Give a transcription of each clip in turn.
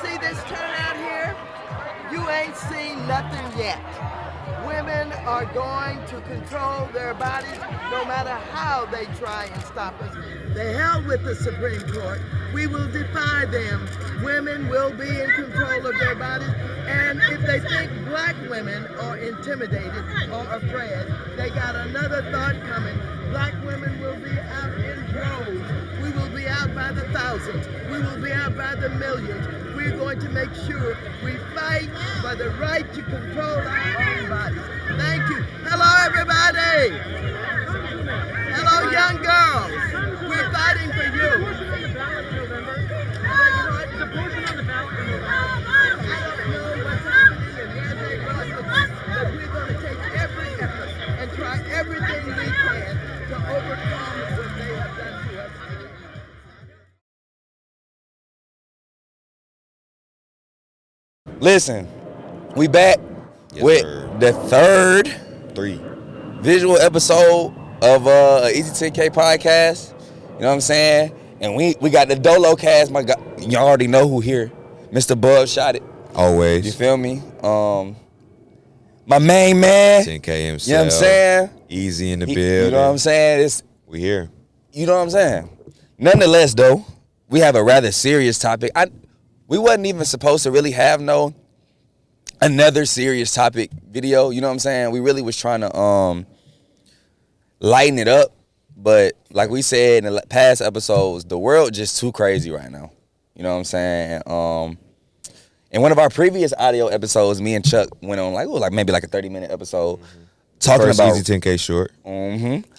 see this turnout here? You ain't seen nothing yet. Women are going to control their bodies no matter how they try and stop us. They held with the Supreme Court. We will defy them. Women will be in control of their bodies. And if they think black women are intimidated or afraid, they got another thought coming. Black women will be out in droves. We will be out by the thousands. We will be out by the millions. We're going to make sure we fight for the right to control our own bodies. Thank you. Hello, everybody. Hello, young girls. We're fighting for you. But we're going to take every effort and try everything we can to overcome what they have done to us. Listen, we back with the third visual episode of aEaZy10k podcast. You know what I'm saying? And we got the Dolo cast. My God, you already know who here. Mr. Bub shot it. Always. You feel me? My main man. 10K himself. You know what I'm saying? EaZy in the building. You know what I'm saying? We here. You know what I'm saying? Nonetheless, though, we have a rather serious topic. We wasn't even supposed to really have another serious topic video. You know what I'm saying? We really was trying to lighten it up. But like we said in the past episodes, the world just too crazy right now. You know what I'm saying? In one of our previous audio episodes, me and Chuck went on maybe a 30-minute episode talking about aEaZy10k short.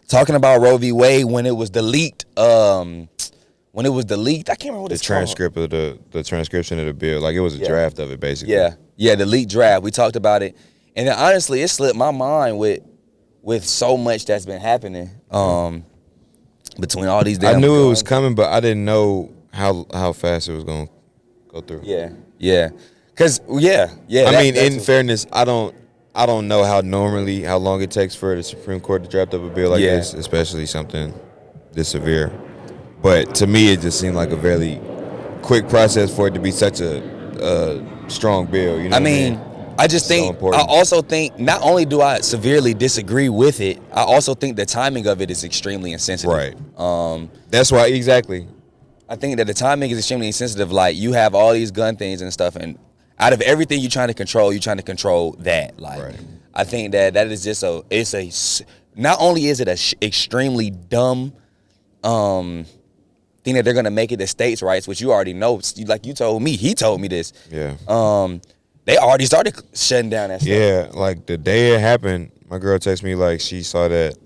Talking about Roe v. Wade when it was the leaked. When it was the leaked, I can't remember what it's transcript called. of the transcription of the bill. Like it was a draft of it basically. Yeah, the leaked draft. We talked about it, and then honestly, it slipped my mind with so much that's been happening between all these. I knew it was coming, but I didn't know how fast it was going to go through. Yeah. Cause I mean, in fairness, I don't know how long it takes for the Supreme Court to draft up a bill like this, especially something this severe. But to me, it just seemed like a very quick process for it to be such a strong bill. You know I mean? I just think, I also think, not only do I severely disagree with it, I also think the timing of it is extremely insensitive. Right. That's why, exactly. I think that the timing is extremely insensitive. Like, you have all these gun things and stuff, and out of everything you're trying to control that. Like, right. I think that is just not only is it a extremely dumb thing that they're going to make it the states' rights, which you already know. Like you told me, he told me this. Yeah. They already started shutting down that stuff. Yeah, like the day it happened, my girl texted me like she saw that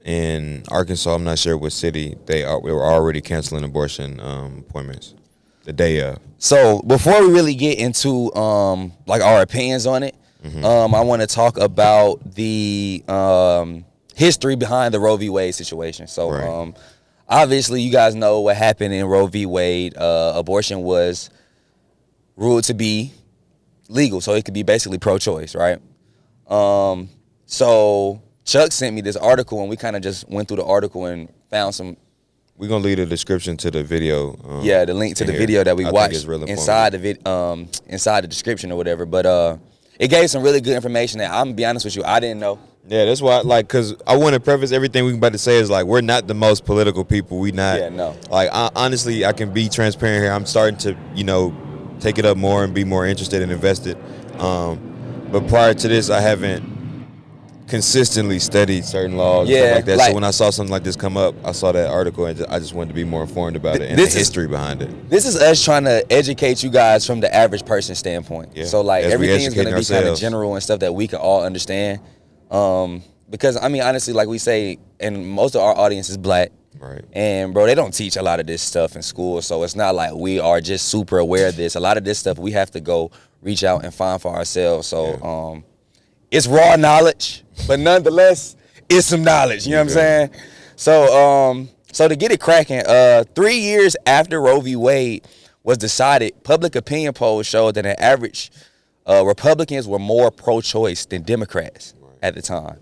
in Arkansas, I'm not sure what city, we were already canceling abortion appointments the day of. So before we really get into our opinions on it, I want to talk about the history behind the Roe v. Wade situation. So right. Obviously you guys know what happened in Roe v. Wade. Abortion was ruled to be legal, so it could be basically pro-choice, right? So Chuck sent me this article, and we kind of just went through the article and found some. We're gonna leave the description to the video. The link to the video that we watched inside the description or whatever. But it gave some really good information that I'm gonna be honest with you, I didn't know. Yeah, that's why, because I want to preface everything we're about to say is we're not the most political people. We not. Yeah, no. Honestly, I can be transparent here. I'm starting to, take it up more and be more interested and invested. But prior to this, I haven't consistently studied certain laws and stuff like that. So when I saw something like this come up, I saw that article and I just wanted to be more informed about it and the history behind it. This is us trying to educate you guys from the average person standpoint. Yeah. So everything is going to be kind of general and stuff that we can all understand. Because I mean, honestly, like we say, and most of our audience is black. Right. And bro, they don't teach a lot of this stuff in school, so it's not like we are just super aware of this. A lot of this stuff we have to go reach out and find for ourselves. So it's raw knowledge, but nonetheless, it's some knowledge. You know what I'm saying? So to get it cracking, 3 years after Roe v. Wade was decided, public opinion polls showed that on average, Republicans were more pro-choice than Democrats at the time.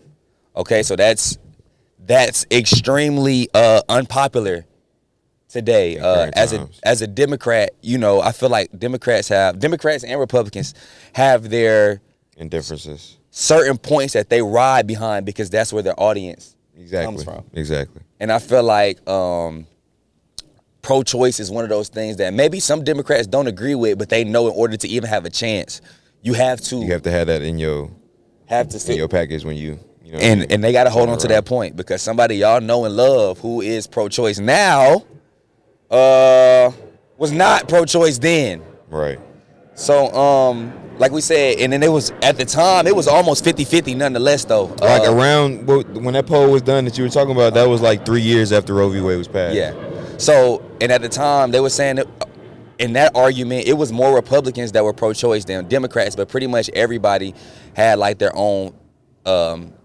Okay, so that's extremely unpopular today. current times. As a Democrat, you know, I feel like Democrats and Republicans have their Indifferences. certain points that they ride behind because that's where their audience comes from. Exactly. And I feel like pro-choice is one of those things that maybe some Democrats don't agree with, but they know in order to even have a chance, you have to You have to have that in your package when you know. and they got to hold on to that point because somebody y'all know and love who is pro-choice now was not pro-choice then. Right. So like we said, and then it was at the time it was almost 50-50 nonetheless though. Like around when that poll was done that you were talking about, that was like 3 years after Roe v. Wade was passed. Yeah. So, and at the time, they were saying that in that argument, it was more Republicans that were pro-choice than Democrats, but pretty much everybody had like their own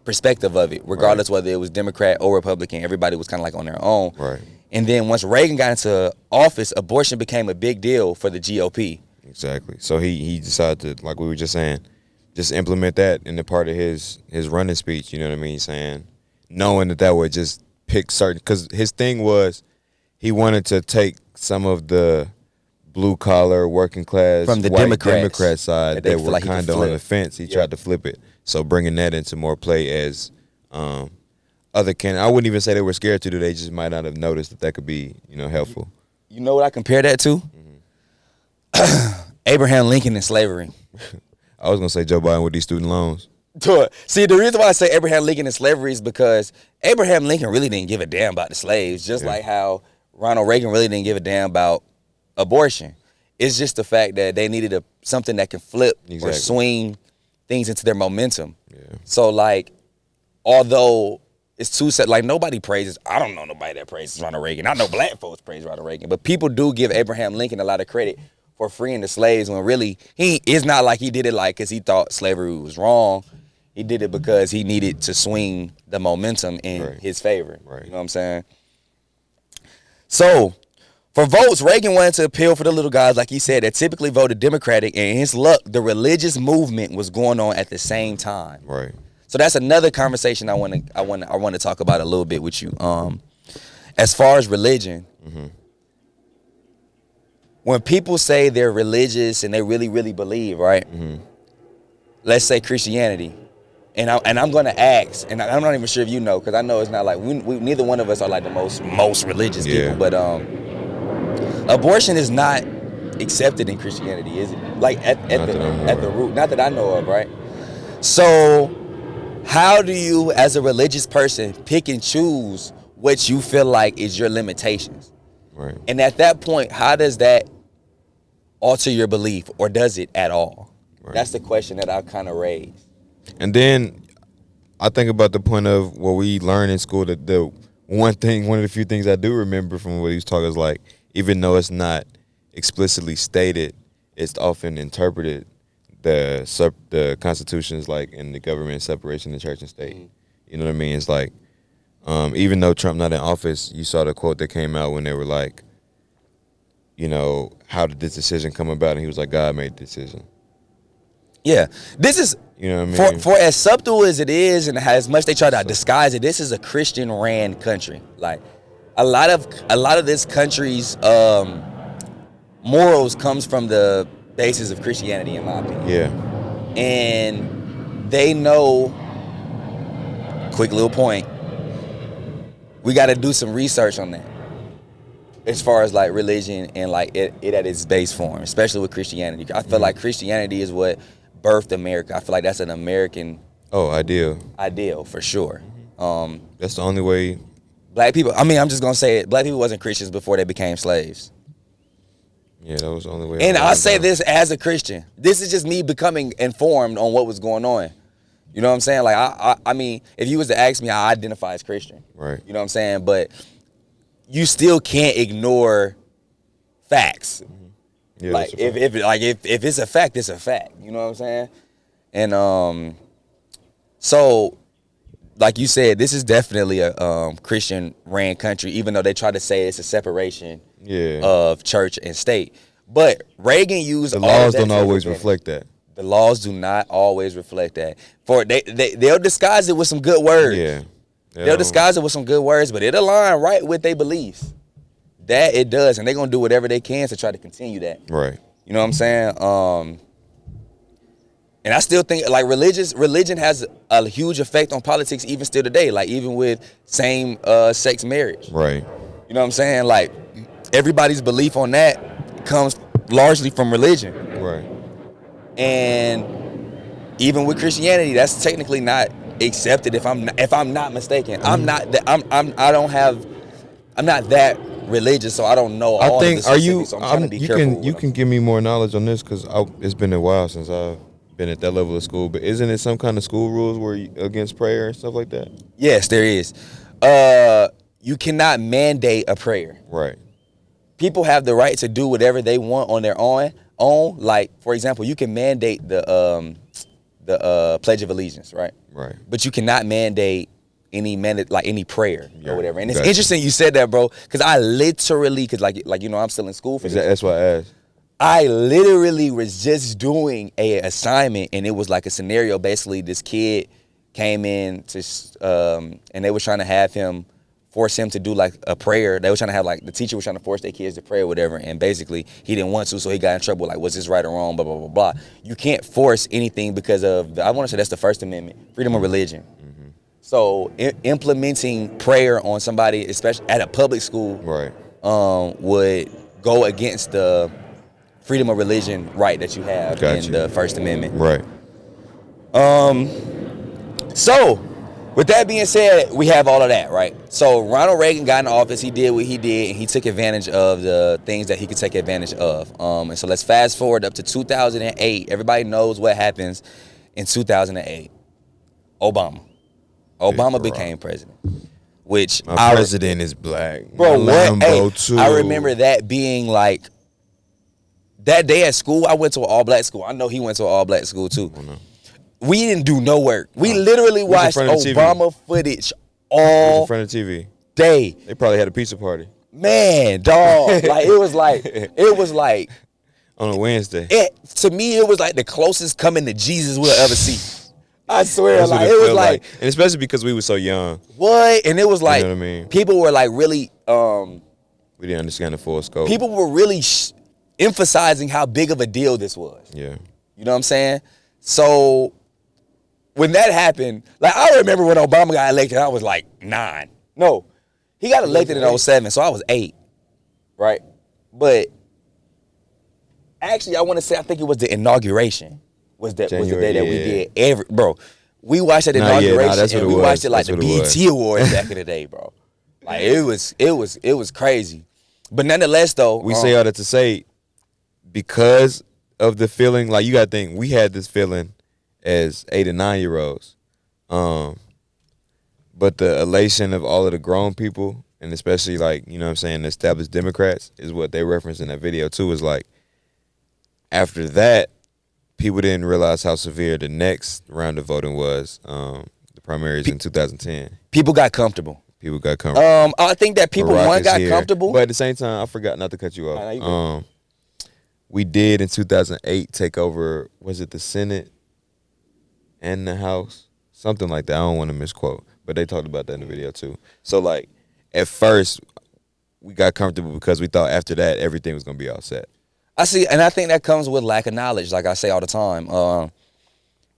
perspective of it, regardless whether it was Democrat or Republican. Everybody was kind of like on their own. Right. And then once Reagan got into office, abortion became a big deal for the GOP. Exactly. So he decided to, like we were just saying, just implement that in the part of his running speech. You know what I mean? Saying, knowing that would just pick certain, because his thing was, he wanted to take some of the blue collar, working class, from the white Democrat side that were kind of on the fence. He tried to flip it. So bringing that into more play as other candidates. I wouldn't even say they were scared to do. They just might not have noticed that could be, helpful. You know what I compare that to? Abraham Lincoln and slavery. I was gonna say Joe Biden with these student loans. See, the reason why I say Abraham Lincoln and slavery is because Abraham Lincoln really didn't give a damn about the slaves, just like how Ronald Reagan really didn't give a damn about abortion. It's just the fact that they needed something that can flip or swing things into their momentum. Yeah. So, like, although it's too set, like, nobody praises, I don't know nobody that praises Ronald Reagan. I know black folks praise Ronald Reagan, but people do give Abraham Lincoln a lot of credit for freeing the slaves when really it's not like he did it like because he thought slavery was wrong. He did it because he needed to swing the momentum in his favor. Right. You know what I'm saying? So, for votes, Reagan wanted to appeal for the little guys, like he said, that typically voted Democratic, and his luck, the religious movement was going on at the same time. Right. So that's another conversation I want to talk about a little bit with you. As far as religion, when people say they're religious and they really, really believe, right? Let's say Christianity. And I'm gonna ask, and I'm not even sure if you know, because I know it's not like we neither one of us are like the most religious people, but abortion is not accepted in Christianity, is it? Like at the root, not that I know of, right? So how do you, as a religious person, pick and choose what you feel like is your limitations? Right. And at that point, how does that alter your belief, or does it at all? Right. That's the question that I kind of raised. And then I think about the point of what we learned in school, that one of the few things I do remember from what he was talking is like, even though it's not explicitly stated, it's often interpreted, the Constitution is like in the government separation of church and state. You know what I mean? It's like, even though Trump not in office, you saw the quote that came out when they were like, how did this decision come about? And he was like, God made the decision. Yeah, this is, you know what I mean? For as subtle as it is, and as much they try to disguise it, this is a Christian-ran country. Like a lot of this country's morals comes from the basis of Christianity, in my opinion. Yeah, and they know. Quick little point. We got to do some research on that, as far as like religion and like it at its base form, especially with Christianity. I feel like Christianity is what birthed America. I feel like that's an American ideal for sure. That's the only way. Black people, I mean, I'm just gonna say it, black people wasn't Christians before they became slaves. Yeah, that was the only way. And I say this as a Christian. This is just me becoming informed on what was going on. You know what I'm saying? Like I mean, if you was to ask me, I identify as Christian. Right. You know what I'm saying? But you still can't ignore facts. Yeah, like if it's a fact, it's a fact. You know what I'm saying? And so like you said, this is definitely a Christian ran country, even though they try to say it's a separation of church and state. But Reagan used the laws don't always reflect that. The laws do not always reflect that. For they'll disguise it with some good words. Yeah. They'll disguise it with some good words, but it'll align right with their beliefs. that it does, and they're gonna do whatever they can to try to continue that. Right. You know what I'm saying? And I still think like religion has a huge effect on politics even still today. Like even with same sex marriage. Right. You know what I'm saying? Like everybody's belief on that comes largely from religion. Right. And even with Christianity, that's technically not accepted if I'm not mistaken. I'm not that religious, so I don't know all of the specifics. So I'm trying to be careful. You can give me more knowledge on this because it's been a while since I've been at that level of school. But isn't it some kind of school rules where against prayer and stuff like that? Yes, there is. You cannot mandate a prayer. Right. People have the right to do whatever they want on their own. Like, for example, you can mandate the Pledge of Allegiance, right? Right. But you cannot mandate any prayer or whatever. And it's gotcha. interesting you said that, bro, because I literally, I'm still in school for this. That's why I asked. I literally was just doing a assignment, and it was like a scenario. Basically, this kid came in to, and they were trying to force him to do like a prayer. They were trying to have like the teacher was trying to force their kids to pray or whatever, and basically he didn't want to, so he got in trouble. Like, was this right or wrong? Blah blah blah blah. You can't force anything because of I want to say that's the First Amendment, freedom of religion. Mm-hmm. So implementing prayer on somebody, especially at a public school, right, would go against the freedom of religion right that you have in the First Amendment. Right. So, with that being said, we have all of that, right? So Ronald Reagan got in office, he did what he did, and he took advantage of the things that he could take advantage of. And so let's fast forward up to 2008. Everybody knows what happens in 2008. Obama became president. Which my president is black. Bro, what? Hey, I remember that being like, that day at school, I went to an all-black school. I know he went to an all-black school too. Oh, no. We didn't do no work. We literally watched Obama footage all in front of TV day. They probably had a pizza party. Man, dog. Like it was like on a Wednesday. To me, it was like the closest coming to Jesus we'll ever see. I swear, That's like it was like, and especially because we were so young. What? And it was like, you know what I mean? People were like really. We didn't understand the full scope. People were really emphasizing how big of a deal this was. Yeah. You know what I'm saying? So when that happened, like I remember when Obama got elected, I was like 9. No, he got elected in 07, so I was 8, right? But actually, I want to say I think it was the inauguration was the day that we did we watched that inauguration and we watched it like the BET Awards back in the day, bro. Like it was crazy. But nonetheless, though, we say all that to say because of the feeling, like you got to think we had this feeling as 8 and 9 year olds, but the elation of all of the grown people, and especially like, you know what I'm saying, the established Democrats is what they referenced in that video too. Is like after that, people didn't realize how severe the next round of voting was. The primaries in 2010. People got comfortable. I think that people got comfortable, but at the same time, I forgot not to cut you off. We did in 2008 take over. Was it the Senate and the House? Something like that. I don't want to misquote, but they talked about that in the video too. So like, at first, we got comfortable because we thought after that everything was gonna be all set. I see, and I think that comes with lack of knowledge. Like I say all the time,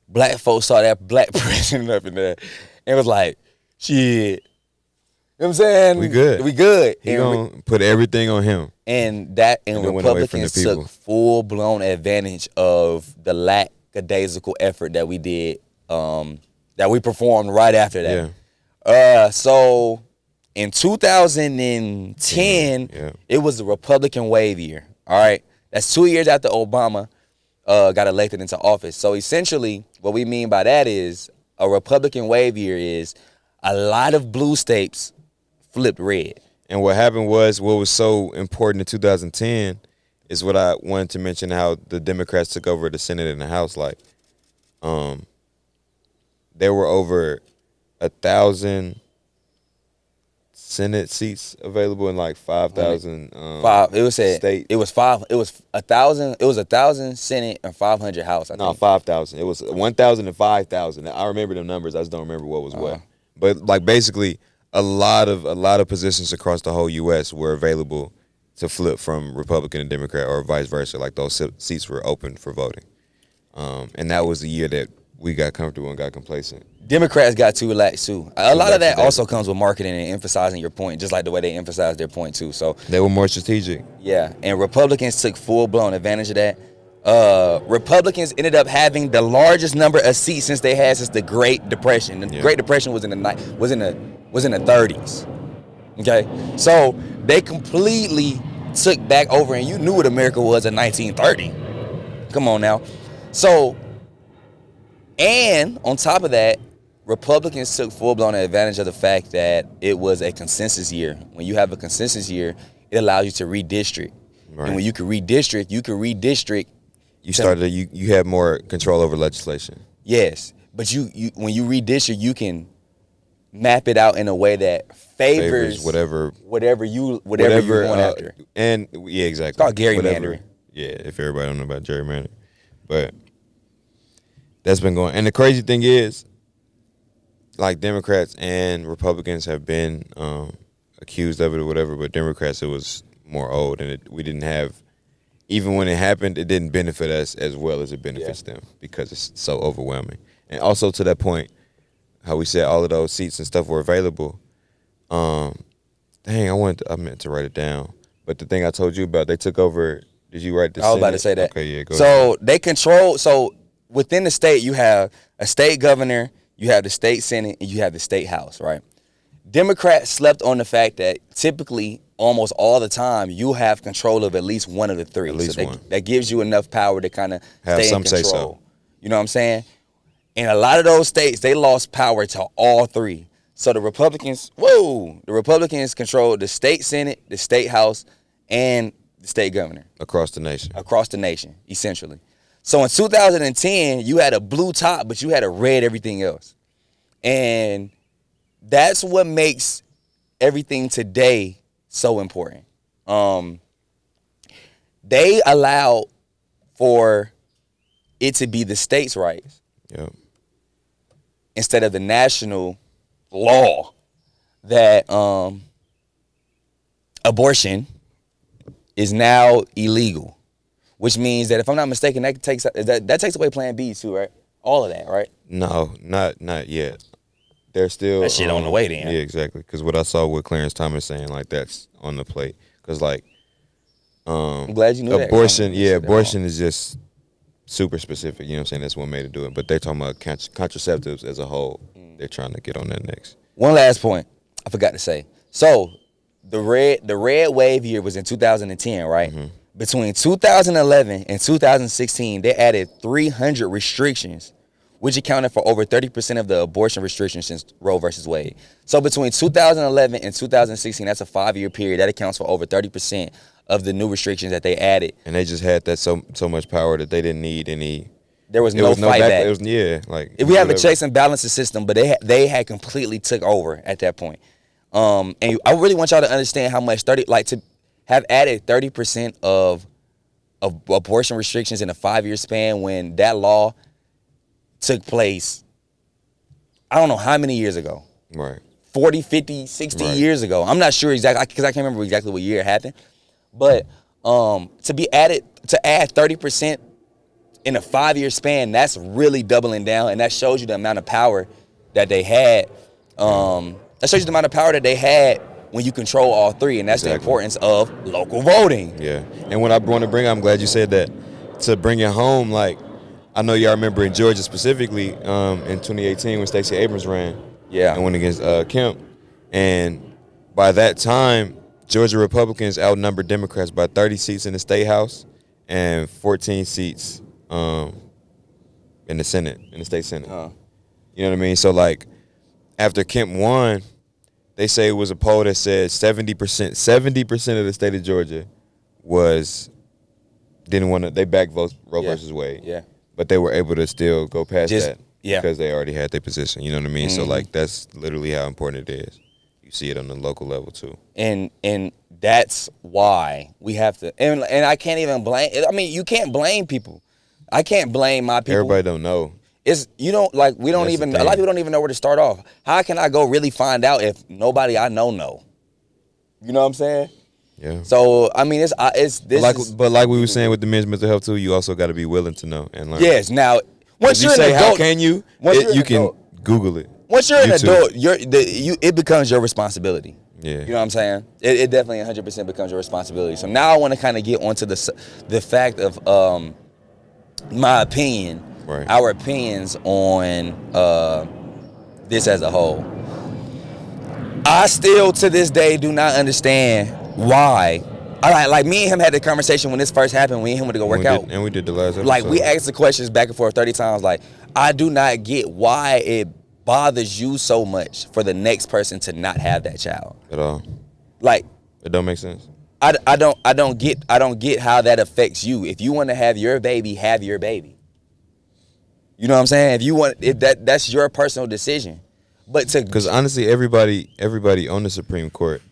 black folks saw that black president up in there and was like, shit. You know what I'm saying? We good. He gonna put everything on him. And Republicans took full-blown advantage of the lackadaisical effort that we did, that we performed right after that. Yeah. So in 2010, it was the Republican wave year, all right? That's 2 years after Obama got elected into office. So essentially, what we mean by that is a Republican wave year is a lot of blue states flipped red. And what happened was, what was so important in 2010 is what I wanted to mention, how the Democrats took over the Senate and the House. Like, there were over 1,000 Senate seats available in like 5,000 state. It was 1,000. It was 1,000 Senate and 500 House. I think. 5,000. It was 1,000 and 5,000. I remember them numbers. I just don't remember what was what. But like basically, a lot of positions across the whole U.S. were available to flip from Republican to Democrat or vice versa. Like those seats were open for voting. And that was the year that we got comfortable and got complacent. Democrats got too relaxed too. A lot of that also comes with marketing and emphasizing your point, just like the way they emphasize their point too. So they were more strategic. Yeah, and Republicans took full-blown advantage of that. Republicans ended up having the largest number of seats since the Great Depression. The Great Depression was in the 30s. Okay, so they completely took back over, and you knew what America was in 1930. Come on now. So, and on top of that, Republicans took full-blown advantage of the fact that it was a consensus year. When you have a consensus year, it allows you to redistrict. Right. And when you can redistrict, you have more control over legislation. Yes, but you when you redistrict, you can map it out in a way that favors whatever you want after. And yeah, exactly. It's called gerrymandering. Yeah, if everybody don't know about gerrymandering, but that's been going. And the crazy thing is, like Democrats and Republicans have been accused of it or whatever, but Democrats, it was more old, and we didn't have. Even when it happened, it didn't benefit us as well as it benefits them because it's so overwhelming. And also to that point, how we said all of those seats and stuff were available. Dang, I meant to write it down. But the thing I told you about, they took over. Did you write this? I was about to say that. Okay, yeah, go so ahead. They control. So within the state, you have a state governor, you have the state senate, and you have the state house, right? Democrats slept on the fact that typically, almost all the time, you have control of at least one of the three. At least one. That gives you enough power to kind of stay in control. Say so. You know what I'm saying? In a lot of those states, they lost power to all three. So the Republicans controlled the state senate, the state house, and the state governor. Across the nation. Across the nation, essentially. So in 2010, you had a blue top, but you had a red everything else. And that's what makes everything today so important. They allowed for it to be the states' rights instead of the national law that abortion is now illegal, which means that if I'm not mistaken, that takes away Plan B too, right? All of that, right? No, not yet. They're still that shit on the way then. Yeah, exactly. Because what I saw with Clarence Thomas saying, like, that's on the plate. Because like, I'm glad you knew abortion. Yeah, abortion is just super specific. You know what I'm saying? That's one way to do it. But they're talking about contraceptives as a whole. They're trying to get on that next. One last point I forgot to say. So the red wave year was in 2010, right? Mm-hmm. Between 2011 and 2016, they added 300 restrictions, which accounted for over 30% of the abortion restrictions since Roe versus Wade. So between 2011 and 2016, that's a 5-year period. That accounts for over 30% of the new restrictions that they added. And they just had that so much power that they didn't need any. There was no fight back. It was like if we have a checks and balances system, but they had completely took over at that point. And I really want y'all to understand how much to have added 30% of abortion restrictions in a 5-year span when that law took place, I don't know how many years ago. Right. 40, 50, 60 years ago. I'm not sure exactly because I can't remember exactly what year it happened. But to add 30% in a 5-year span, that's really doubling down, and that shows you the amount of power that they had. That shows you the amount of power that they had when you control all three, and that's the importance of local voting. Yeah, and what I want to bring, I'm glad you said that, to bring it home, like, I know y'all remember in Georgia specifically in 2018 when Stacey Abrams ran and went against Kemp. And by that time, Georgia Republicans outnumbered Democrats by 30 seats in the state house and 14 seats in the Senate, in the state Senate. You know what I mean? So, like, after Kemp won, they say it was a poll that said 70% of the state of Georgia they backed Roe versus Wade. Yeah. But they were able to still go past that because they already had their position. You know what I mean? Mm-hmm. So, like, that's literally how important it is. You see it on the local level, too. And that's why we have to – and I can't even blame – I mean, you can't blame people. I can't blame my people. Everybody don't know. It's – you don't – like, we don't That's even – a lot of people don't even know where to start off. How can I go really find out if nobody I know? You know what I'm saying? Yeah. So I mean, it's this. But like we were saying with the men's mental health too, you also got to be willing to know and learn. Yes. Now, once If you you're say an adult, how can you, you can Google it. Once you're an YouTube. adult, it becomes your responsibility. Yeah. You know what I'm saying? It definitely 100% becomes your responsibility. So now I want to kind of get onto the fact of my opinion, Right. our opinions on this as a whole. I still to this day do not understand why. Like me and him had the conversation when this first happened. We and him went to go work out. And we did the last episode. Like we asked the questions back and forth 30 times. Like I do not get why it bothers you so much for the next person to not have that child at all. Like it don't make sense. I don't get how that affects you. If you want to have your baby, have your baby. You know what I'm saying? If that's your personal decision. But because honestly, everybody on the Supreme Court,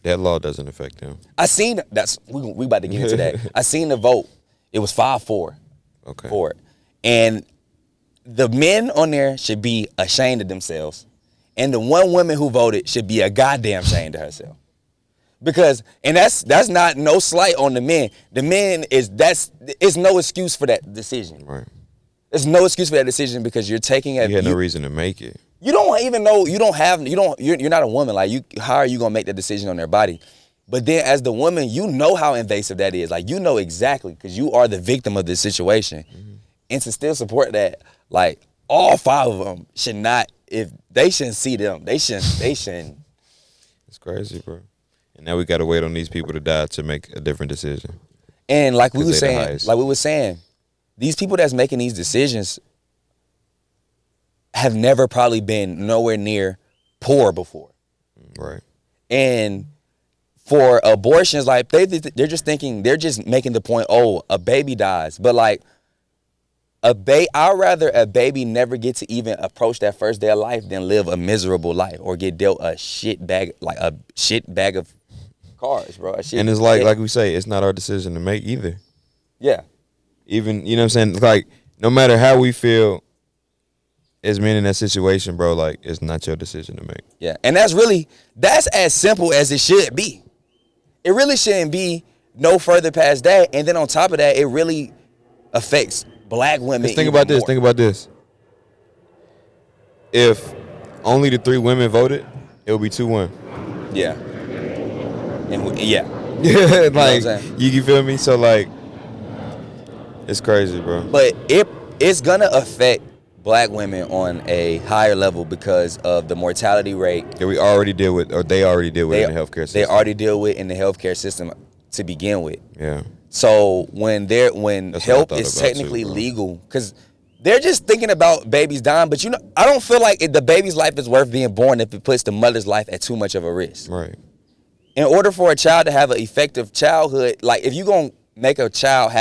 that law doesn't affect them. We about to get into that. I seen the vote. It was 5-4. Okay. For it. And the men on there should be ashamed of themselves. And the one woman who voted should be a goddamn ashamed of herself. Because, and that's not no slight on the men. The men it's no excuse for that decision. Right. There's no excuse for that decision because you're taking You had no reason to make it. You don't even know, you're not a woman. Like how are you gonna make that decision on their body? But then as the woman, you know how invasive that is. Like you know exactly because you are the victim of this situation. Mm-hmm. And to still support that, like all 5 of them should not, if they shouldn't see them, they shouldn't. It's crazy, bro. And now we gotta wait on these people to die to make a different decision. And like we were saying, these people that's making these decisions have never probably been nowhere near poor before. Right. And for abortions, like they're just thinking, they're just making the point, oh, a baby dies. But like I'd rather a baby never get to even approach that first day of life than live a miserable life or get dealt a shit bag of cars, bro. And it's like we say, it's not our decision to make either. Yeah. Even, you know what I'm saying? Like, no matter how we feel as men in that situation, bro, like, it's not your decision to make. Yeah. And that's as simple as it should be. It really shouldn't be no further past that. And then on top of that, it really affects black women. Think about this. If only the 3 women voted, it would be 2-1. Yeah. And yeah. Yeah, like, you feel me? So, like, it's crazy, bro. But it's gonna affect black women on a higher level because of the mortality rate that we already deal with, or they already deal with in the healthcare system. They already deal with in the healthcare system to begin with. Yeah. So when help is technically legal, because they're just thinking about babies dying, but I don't feel like the baby's life is worth being born if it puts the mother's life at too much of a risk. Right. In order for a child to have an effective childhood, like if you're gonna make a child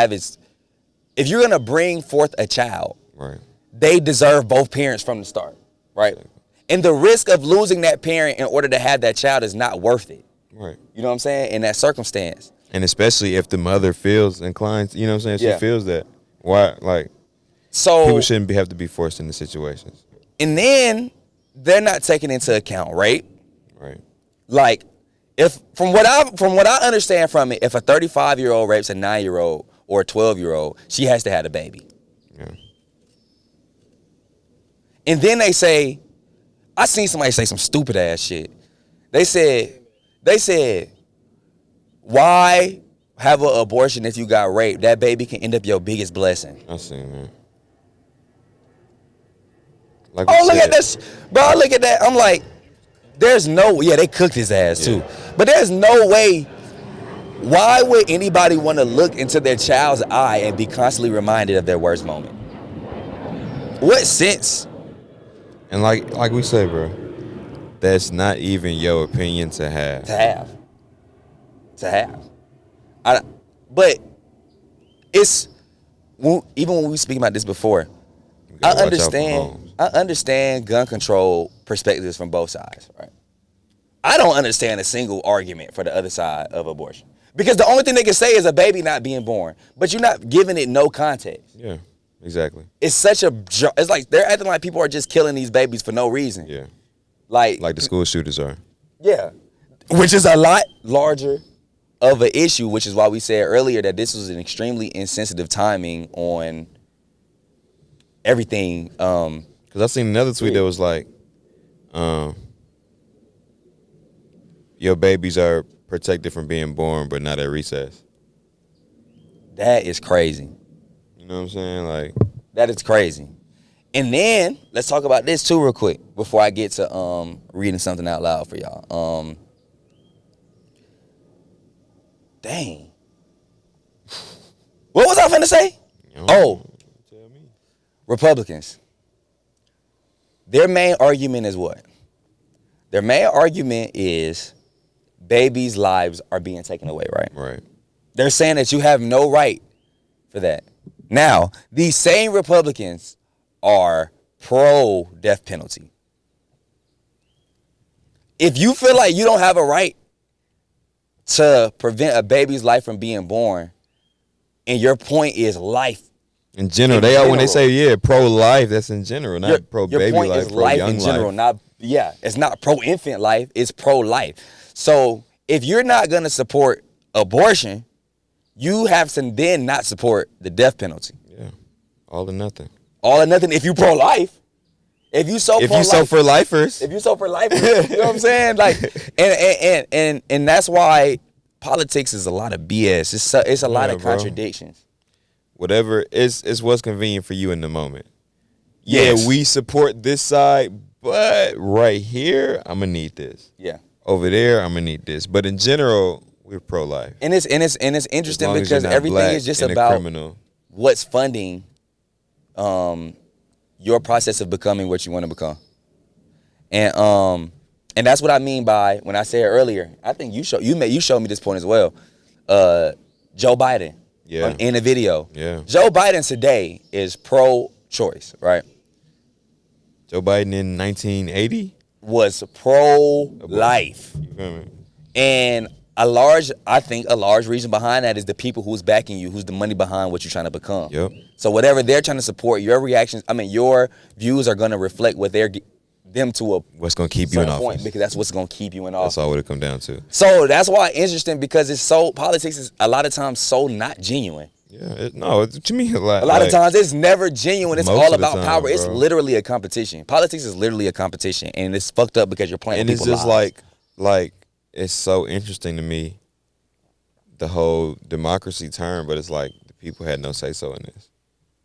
if you're gonna bring forth a child, right, they deserve both parents from the start, right? Exactly. And the risk of losing that parent in order to have that child is not worth it. Right. You know what I'm saying? In that circumstance. And especially if the mother feels inclined, you know what I'm saying? She feels that. Why, like, so people shouldn't have to be forced into situations. And then they're not taking into account rape. Right. Like, if from what I understand from it, if a 35-year-old rapes a 9-year-old or a 12-year-old, she has to have a baby. Yeah. And then they say, I seen somebody say some stupid ass shit. They said, why have an abortion if you got raped? That baby can end up your biggest blessing. I seen that. Like look at this, bro. Look at that. I'm like, they cooked his ass too. But there's no way. Why would anybody want to look into their child's eye and be constantly reminded of their worst moment? What sense? And like we say, bro, that's not even your opinion to have. But it's even when we were speaking about this before, I understand gun control perspectives from both sides, right? I don't understand a single argument for the other side of abortion. Because the only thing they can say is a baby not being born, but you're not giving it no context. Yeah, exactly. It's it's like they're acting like people are just killing these babies for no reason. Yeah. Like the school shooters are. Yeah. Which is a lot larger of an issue, which is why we said earlier that this was an extremely insensitive timing on everything. Because I seen another tweet that was like, your babies are protected from being born, but not at recess. That is crazy. You know what I'm saying? Like, that is crazy. And then let's talk about this too real quick before I get to reading something out loud for y'all. Dang. What was I finna say? tell me. Republicans. Their main argument is what? Their main argument is babies' lives are being taken away, right? Right. They're saying that you have no right for that. Now, these same Republicans are pro-death penalty. If you feel like you don't have a right to prevent a baby's life from being born, and your point is life. In general, when they say pro-life, that's in general, not pro-baby point life, is life pro-young in general, life. It's not pro-infant life, it's pro-life. So if you're not gonna support abortion, you have to then not support the death penalty. Yeah, all or nothing. All or nothing if you pro-life. If you so for lifers. If you so for lifers, you know what I'm saying? Like, and that's why politics is a lot of BS. It's a lot of contradictions. Whatever, it's what's convenient for you in the moment. Yes. Yeah, we support this side, but right here, I'm gonna need this. Yeah. Over there, I'm gonna need this. But in general, we're pro-life. And it's interesting because everything is just about what's funding your process of becoming what you want to become. And that's what I mean by when I said earlier. I think you showed me this point as well. Joe Biden. Yeah. In the video. Yeah. Joe Biden today is pro-choice, right? Joe Biden in 1980 was pro-life. You feel me? And I think a large reason behind that is the people who's backing you, who's the money behind what you're trying to become. Yep. So whatever they're trying to support, your reactions, your views are going to reflect what them to a what's going to keep you in office. Point, because that's what's going to keep you in office. That's all what it come down to. So that's why it's interesting, because politics is a lot of times so not genuine. Yeah, what you mean a lot? A lot of times it's never genuine. It's all about power. Bro. It's literally a competition. Politics is literally a competition, and it's fucked up because you're playing. And it's just like it's so interesting to me, the whole democracy term, but it's like the people had no say so in this.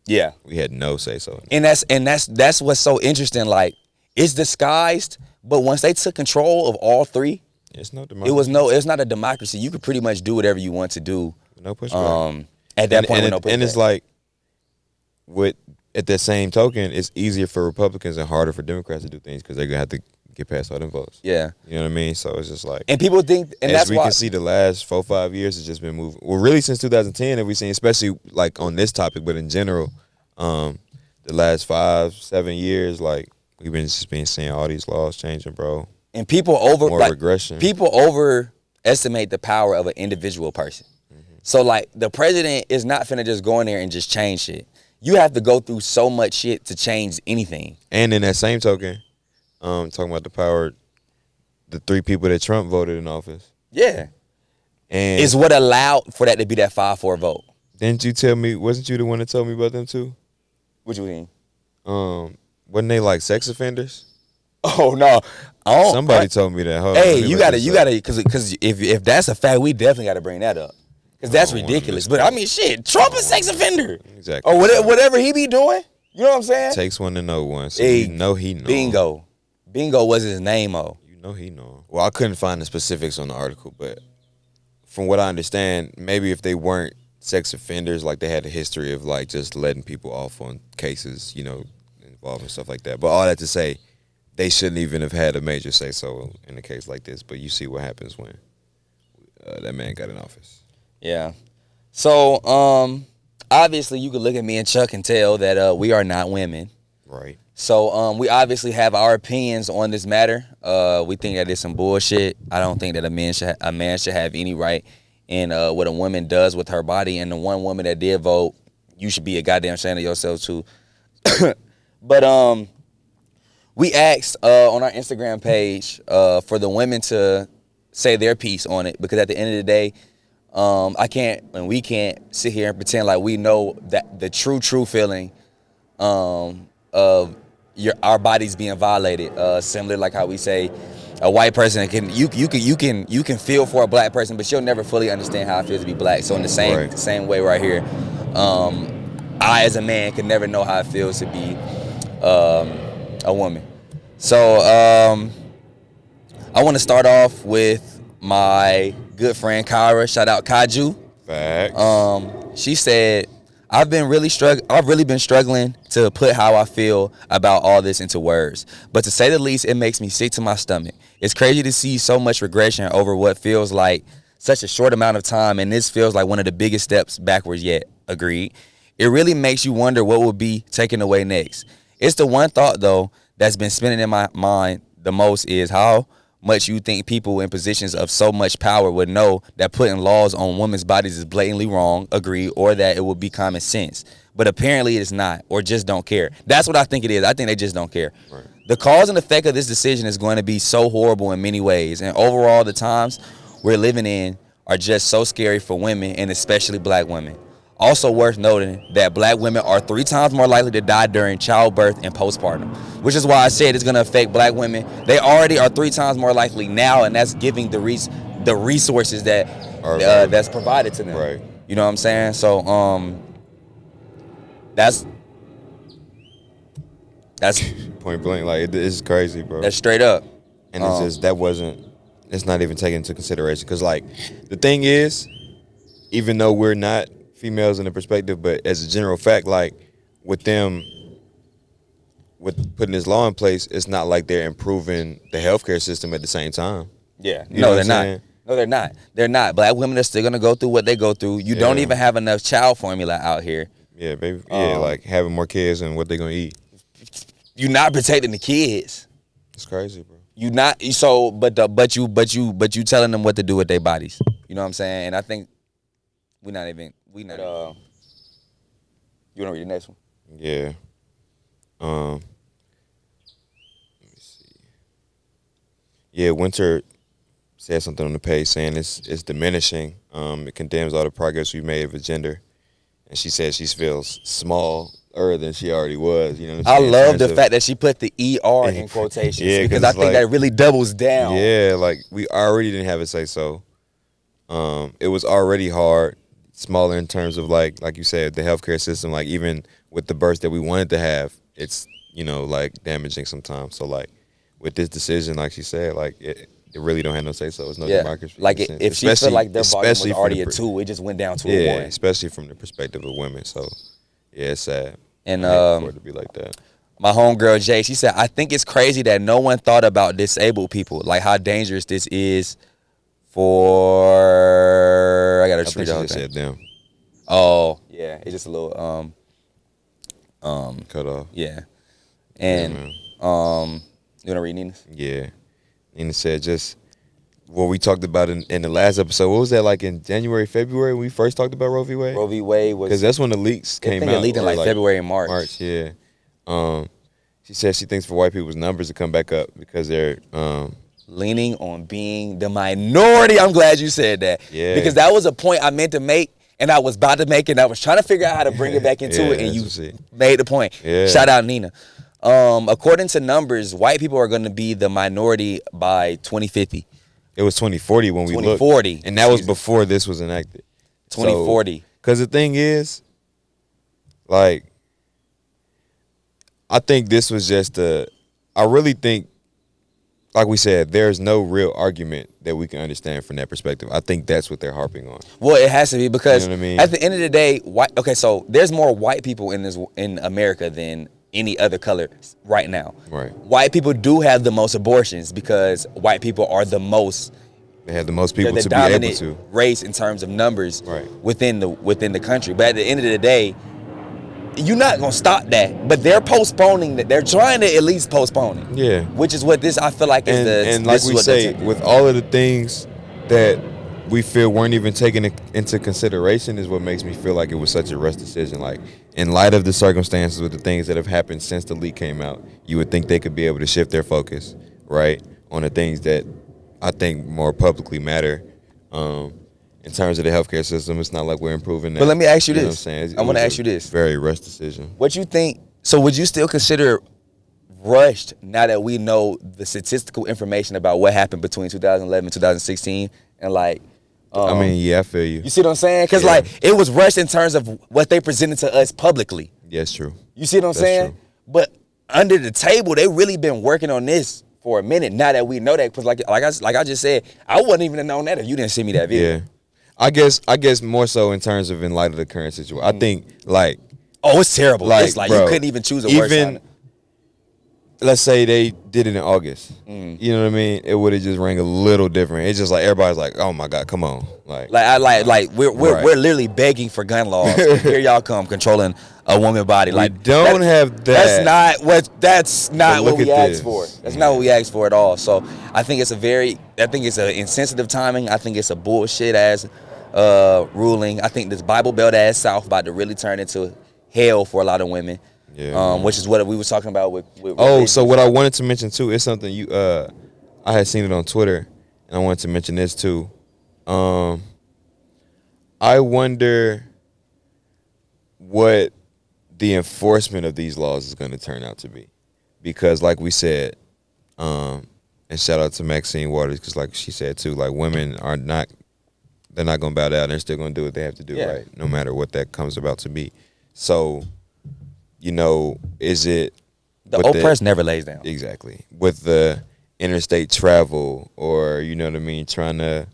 Yeah, we had no say so in this. And that's what's so interesting. Like, it's disguised, but once they took control of all three, it's no democracy. It's not a democracy. You could pretty much do whatever you want to do. No pushback. At that point, no pushback. And it's like, at that same token, it's easier for Republicans and harder for Democrats to do things because they're gonna have to get past all them votes. Yeah, you know what I mean. So it's just like, and people think, and that's why we can see the last 4-5 years has just been moving. Well, really since 2010, have we seen, especially like on this topic, but in general, the last 5-7 years, like we've been seeing all these laws changing, bro. And people regression. People overestimate the power of an individual person. So, like, the president is not finna just go in there and just change shit. You have to go through so much shit to change anything. And in that same token, talking about the power, the 3 people that Trump voted in office. Yeah. And is what allowed for that to be that 5-4 vote. Didn't you tell me, wasn't you the one that told me about them too? What you mean? Wasn't they like sex offenders? Oh, no. Somebody told me that. Hey, you gotta, because if that's a fact, we definitely gotta bring that up. Because that's ridiculous. But I mean, shit, Trump is a sex offender. Exactly. Or whatever he be doing. You know what I'm saying? Takes one to know one. So you know he know. Bingo. Bingo was his name, You know he know. Well, I couldn't find the specifics on the article, but from what I understand, maybe if they weren't sex offenders, like they had a history of like just letting people off on cases, involving stuff like that. But all that to say, they shouldn't even have had a major say-so in a case like this. But you see what happens when that man got in office. Yeah. So, obviously, you could look at me and Chuck and tell that we are not women. Right. So, we obviously have our opinions on this matter. We think that it's some bullshit. I don't think that a man should have any right in what a woman does with her body. And the one woman that did vote, you should be a goddamn ashamed of yourself too. But we asked on our Instagram page for the women to say their piece on it, because at the end of the day, I can't, and we can't sit here and pretend like we know that the true feeling of our bodies being violated. Similar, like how we say, a white person you can feel for a black person, but you'll never fully understand how it feels to be black. So in the same way, right here, I as a man can never know how it feels to be a woman. So I want to start off with my good friend Kyra. Shout out Kaju. Facts. She said, I've really been struggling to put how I feel about all this into words. But to say the least, it makes me sick to my stomach. It's crazy to see so much regression over what feels like such a short amount of time, and this feels like one of the biggest steps backwards yet. Agreed. It really makes you wonder what will be taken away next. It's the one thought, though, that's been spinning in my mind the most is how much you think people in positions of so much power would know that putting laws on women's bodies is blatantly wrong, agree, or that it would be common sense. But apparently it's not, or just don't care. That's what I think it is. I think they just don't care. Right. The cause and effect of this decision is going to be so horrible in many ways. And overall, the times we're living in are just so scary for women, and especially black women. Also worth noting that black women are 3 times more likely to die during childbirth and postpartum, which is why I said it's going to affect black women. They already are 3 times more likely now, and that's giving the resources that that's provided to them. Right. You know what I'm saying? So that's point blank. Like it's crazy, bro. That's straight up. And it's just it's not even taken into consideration because like the thing is, even though we're not females in the perspective, but as a general fact, like with putting this law in place, it's not like they're improving the healthcare system at the same time. Yeah, No, they're not. No, they're not. They're not. Black women are still gonna go through what they go through. You don't even have enough child formula out here. Yeah, baby. Yeah, like having more kids and what they're gonna eat. You're not protecting the kids. It's crazy, bro. You not so, but you telling them what to do with their bodies. You know what I'm saying? And I think we not. You want to read the next one? Yeah. Let me see. Yeah, Winter said something on the page saying it's diminishing. It condemns all the progress we made with gender, and she said she feels smaller than she already was. You know what I'm saying? I love the fact that she put the ER in quotations because I think that really doubles down. Yeah, like we already didn't have a say so. It was already hard. Smaller in terms of like you said, the healthcare system, like even with the births that we wanted to have, it's, like damaging sometimes. So like with this decision, like she said, like it really don't have no say so. It's no democracy. Like if she feel like their volume was already a 2, it just went down to a 1. Especially from the perspective of women. So yeah, it's sad. And for it to be like that. My homegirl Jay, she said, I think it's crazy that no one thought about disabled people, like how dangerous this is for. I gotta read the whole thing. Said them. Oh yeah, it's just a little cut off. Yeah, and you wanna read Nina's? Yeah, Nina said just what we talked about in the last episode. What was that like in January, February when we first talked about Roe v. Wade? Roe v. Wade was because that's when the leaks came out. It leaked in like February and March. March, yeah. She said she thinks for white people's numbers to come back up because they're leaning on being the minority. I'm glad you said that. Yeah. Because that was a point I meant to make and I was about to make it and I was trying to figure out how to bring it back into it and you made the point. Yeah. Shout out Nina. According to numbers, white people are going to be the minority by 2050. It was 2040 when we looked. 2040. And that was before this was enacted. 2040. Because the thing is, like, I think this was just I really think, like we said, there's no real argument that we can understand from that perspective. I think that's what they're harping on. Well, it has to be because you know what I mean? At the end of the day, so there's more white people in America than any other color right now. Right. White people do have the most abortions because white people are the most. They have the most people the to be able dominant to race in terms of numbers right. within the country. But at the end of the day, you're not gonna stop that. But they're postponing that. They're trying to at least postpone it. Yeah. Which is what this I feel like is and like we say, with all of the things that we feel weren't even taken into consideration is what makes me feel like it was such a rush decision. Like, in light of the circumstances with the things that have happened since the leak came out, you would think they could be able to shift their focus, right, on the things that I think more publicly matter. And in terms of the healthcare system. It's not like we're improving that. But let me ask you know this. what I'm saying? I want to ask you this. Very rushed decision. What you think? So would you still consider rushed now that we know the statistical information about what happened between 2011 and 2016 and like? I mean, yeah, I feel you. You see what I'm saying? Because like it was rushed in terms of what they presented to us publicly. Yeah, it's true. You see what I'm saying? True. But under the table, they really been working on this for a minute. Now that we know that, because like I just said, I wouldn't even have known that if you didn't send me that video. Yeah, I guess more so in terms of in light of the current situation. I think like, oh, it's terrible. Like, It's like bro, you couldn't even choose a worse even. time. Let's say they did it in August. You know what I mean? It would have just rang a little different. It's just like everybody's like, "Oh my God, come on!" Like We're Right. we're literally begging for gun laws. Here y'all come controlling a woman's body. Like don't have that. That's not look what we at asked this. for. That's not what we asked for at all. So I think it's an insensitive timing. I think it's a bullshit ass ruling. I think this Bible Belt ass South about to really turn into hell for a lot of women. Yeah, which is what we was talking about with so what I wanted to mention too is something you I had seen it on Twitter, and I wanted to mention this too. I wonder what the enforcement of these laws is going to turn out to be, because like we said, and shout out to Maxine Waters, because like she said too, like women they're not going to bow down. They're still going to do what they have to do, right? No matter what that comes about to be. So, you know, is it the oppressed never lays down. Exactly. With the interstate travel, or, you know what I mean, trying to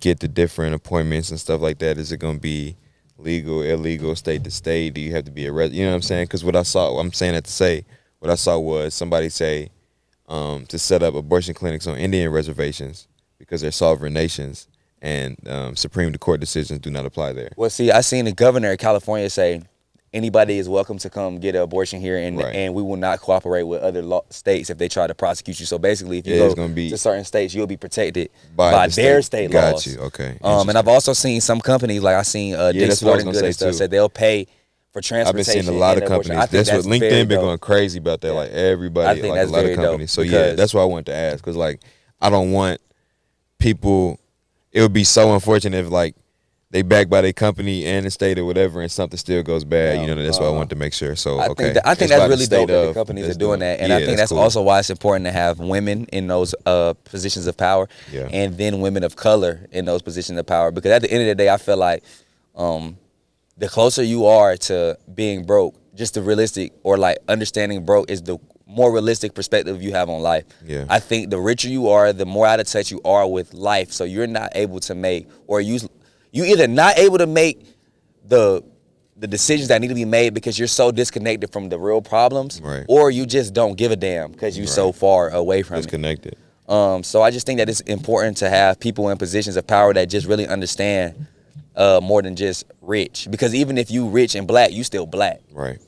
get the different appointments and stuff like that, is it going to be legal, illegal, state to state? Do you have to be arrested? You know what I'm saying? Because what I saw was somebody say to set up abortion clinics on Indian reservations because they're sovereign nations, and Supreme Court decisions do not apply there. Well, see, I seen the governor of California say anybody is welcome to come get an abortion here, and we will not cooperate with other states if they try to prosecute you. So basically, if you go to certain states, you'll be protected by their state laws. Got you. Okay. And I've also seen some companies, like I seen Dick's Sporting Goods and stuff, said they'll pay for transportation. I've been seeing a lot of companies. That's what LinkedIn been going crazy about that. Like everybody, like a lot of companies. So yeah, that's what I wanted to ask, because like I don't want people. It would be so unfortunate if like they backed by their company and the state or whatever, and something still goes bad. You know, that's why I want to make sure. So I think that's really dope that the companies are doing that, and I think that's cool. Also why it's important to have women in those positions of power, and then women of color in those positions of power. Because at the end of the day, I feel like the closer you are to being broke, just the realistic or like understanding broke is the more realistic perspective you have on life. Yeah. I think the richer you are, the more out of touch you are with life. So you're not able to make, or you either not able to make the decisions that need to be made because you're so disconnected from the real problems, or you just don't give a damn because you're so far away from disconnected. So I just think that it's important to have people in positions of power that just really understand more than just rich. Because even if you rich and black, you still black. Right.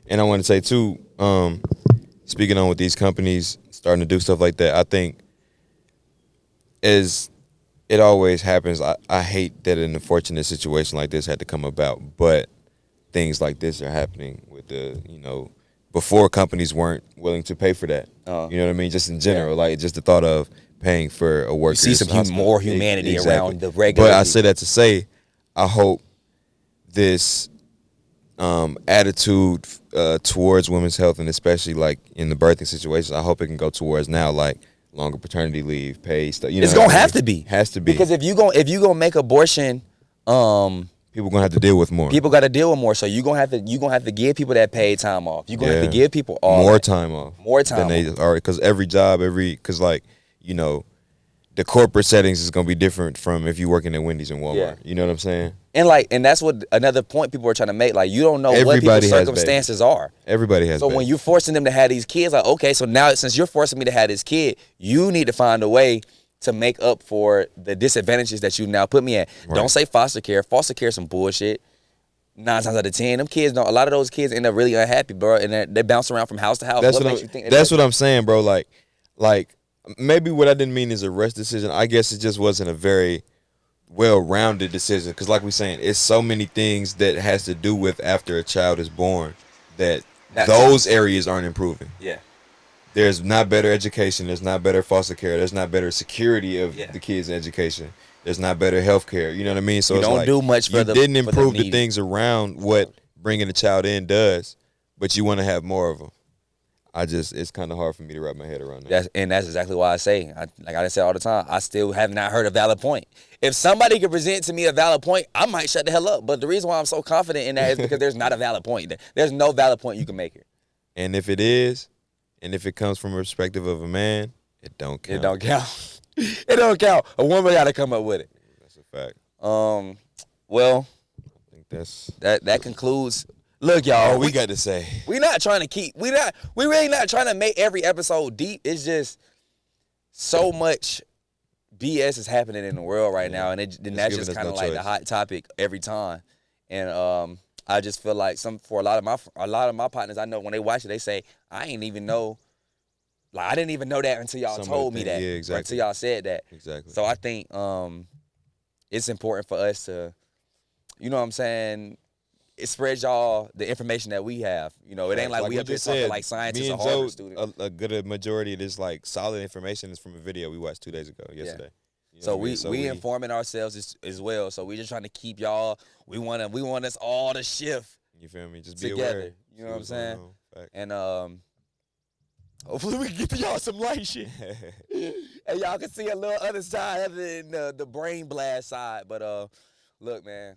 And I want to say too, speaking on with these companies starting to do stuff like that, I think as it always happens, I hate that an unfortunate situation like this had to come about, but things like this are happening with before companies weren't willing to pay for that. You know what I mean? Just in general, like just the thought of paying for a worker. You see some more humanity around the regular. But I say that to say, I hope this attitude towards women's health, and especially like in the birthing situations, I hope it can go towards now like longer paternity leave, pay stuff. You know, it's gonna have to be. Has to be, because if you gonna make abortion, people gonna have to deal with more. People got to deal with more. So you gonna have to give people that paid time off. You are gonna have to give people more time off. More time than they are, because every job, because like the corporate settings is gonna be different from if you working at Wendy's and Walmart. Yeah. You know what I'm saying? And that's what another point people are trying to make. Like, you don't know what people's circumstances are. Everybody has. So when you're forcing them to have these kids, like, okay, so now since you're forcing me to have this kid, you need to find a way to make up for the disadvantages that you now put me at. Right. Don't say foster care. Foster care is some bullshit. 9 times out of 10, them kids don't. A lot of those kids end up really unhappy, bro, and they bounce around from house to house. That's what I'm saying, bro. Like maybe what I didn't mean is a rush decision. I guess it just wasn't a very well-rounded decision, because like we're saying, it's so many things that has to do with after a child is born that those areas aren't improving. Yeah. there's not better education. There's not better foster care. There's not better security of the kids' education. There's not better health care. You know what I mean? So You it's don't like, do much for you the didn't for the improve the needy. things around what bringing a child in does, but you want to have more of them. It's kind of hard for me to wrap my head around that. That's exactly why I say, like I say all the time, I still have not heard a valid point. If somebody could present to me a valid point, I might shut the hell up. But the reason why I'm so confident in that is because there's not a valid point. There's no valid point you can make here. And if it is, and if it comes from a perspective of a man, it don't count. It don't count. It don't count. A woman got to come up with it. That's a fact. Well, I think that's that concludes. Look, y'all. all we got to say. We not trying to keep. We really not trying to make every episode deep. It's just so much BS is happening in the world right now, and that's just kind of like the hot topic every time. And I just feel like for a lot of my partners, I know when they watch it, they say, I ain't even know. Like, I didn't even know that until y'all told me that. Yeah, exactly. Until y'all said that. Exactly. So I think it's important for us to, you know what I'm saying, it spreads y'all the information that we have. You know, it ain't like we up here talking like scientists or Harvard students. A good majority of this like solid information is from a video we watched 2 days ago, yesterday. Yeah. So we informing ourselves as well. So we just trying to keep y'all. We want us all to shift. You feel me? Just be together. aware. You know what I'm saying? And hopefully we can get to y'all some light shit. And y'all can see a little other side other than the brain blast side. But look, man.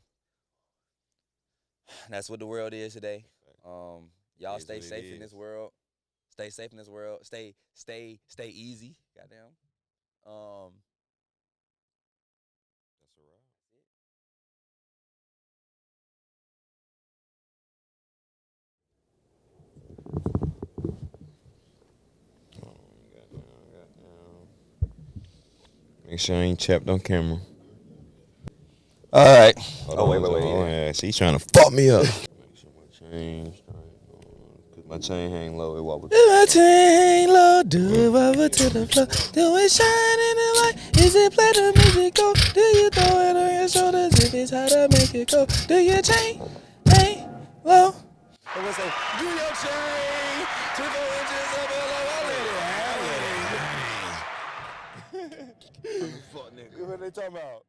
That's what the world is today. Y'all stay safe in this world. Stay safe in this world. Stay easy. Goddamn. That's a wrap. Make sure I ain't chapped on camera. All right. Wait. Oh, yeah. She's trying to fuck me up. Make sure my chain, cause my chain hang low. It wobbles. My chain low, do over to the floor. Do it shine in the light? Is it platinum? Is it gold? Do you throw it on your shoulders? If it's hot, I make it go. Do your chain hang low? I'm gonna say, do your chain 2 inches up below. I let it hang. Fuck nigga. What they talking about?